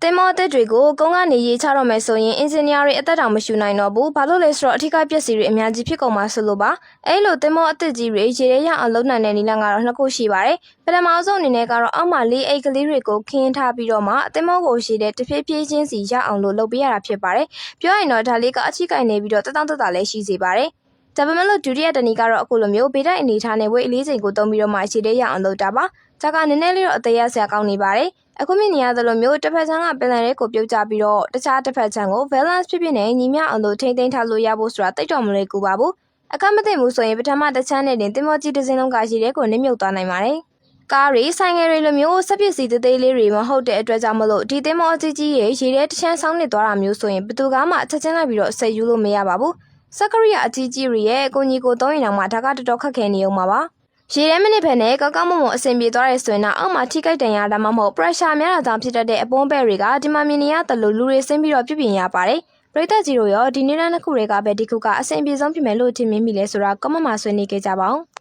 တင်မောအသက်တွေကိုကုန်းကနေရေးချတော့မယ်ဆိုရင်အင်ဂျင်နီယာတွေအသက်တောင်မရှူနိုင်တော့ဘူးဘာလို့လဲဆိုတော့အထက်ကပျက်စီးတွေအများကြီးဖြစ်ကုန်မှာဆိုလို့ပါအဲ့လိုတင်မောအသက်ကြီးတွေရေထဲရအောင်လုပ်နိုင်တဲ့နည်းလမ်းကတော့နှစ်ခုရှိပါတယ်ပထမဆုံးအနေနဲ့ကတော့အောက်မှာလေးအိတ်ကလေးတွေကိုခင်းထားပြီးတော့မှတင်မောကိုရှိတဲ့တဖြည်းဖြည်းချင်းစီရအောင်လို့လုပ်ပေးရတာဖြစ်ပါတယ်ပြောရင်တော့ဒါလေးကအချိကိုင်နေပြီးတော့တတောင့်တတလည်းရှိစေပါတယ်ဒါပေမဲ့လို့ဒုတိယတနည်းကတော့အခုလိုမျိုးဗေဒအနေထားနဲ့ဝိတ်အလေးချိန်ကိုသုံးပြီးတော့မှအခြေထဲရအောင်လုပ်တာပါဒါကနည်းနည်းလေးတော့အသေးရဆရာကောင်းနေပါတယ်အခုမြင်နေရသလိုမျိုးတစ်ဖက်ချမ်းကပင်လယ်လေးကိုပြုတ်ကျပြီးတော့တခြားတစ်ဖက်ချမ်းကို balance ဖြစ်ဖြစ်နဲ့ညီမျှအောင်လို့ထိမ့်သိမ်းထားလို့ရဖို့ဆိုတာတိတ်တော်မလွယ်ကူပါဘူးအခက်မသိဘူးဆိုရင်ပထမတစ်ချမ်းနဲ့တင်တင်မောကြီးတစ်စင်းလုံးကရှိတဲ့ကိုနစ်မြုပ်သွားနိုင်ပါတယ်ကားတွေဆိုင်ငယ်တွေလိုမျိုးစက်ပစ္စည်းသေးသေးလေးတွေမဟုတ်တဲ့အတွက်ကြောင့်မလို့ဒီတင်မောအကြီးကြီးရဲ့ရေထဲတစ်ချမ်းဆောင်းနေသွားတာမျိုးဆိုရင်ဘယ်သူကမှချက်ချင်းလိုက်ပြီးတော့ဆက်ယူလို့မရပါဘူးစက်ကရိယာအကြီးကြီးတွေရဲ့အကူအညီကိုသုံးရင်တော့မှဒါကတော်တော်ခက်ခဲနေအောင်ပါရေထဲမိနစ်ဖက်နဲ့ကောက်ကောက်မွန်မွန်အဆင်ပြေသွားရဲဆိုရင်တော့အောက်မှာထိခိုက်တန်ရတာမှမဟုတ် pressure များတာကြောင့်ဖြစ်တတ်တဲ့အပွန်းပဲ့တွေကဒီမှာမြင်နေရတယ်လို့လူတွေဆင်းပြီးတော့ပြုပြင်ရပါတယ်ပရိသတ်ကြီးတို့ရောဒီနေ့နှစ်ခုတွေကပဲဒီခုကအဆင်ပြေဆုံးဖြစ်မယ်လို့ထင်မိလဲဆိုတာ comment မှာဆွေးနွေးခဲ့ကြပါဦး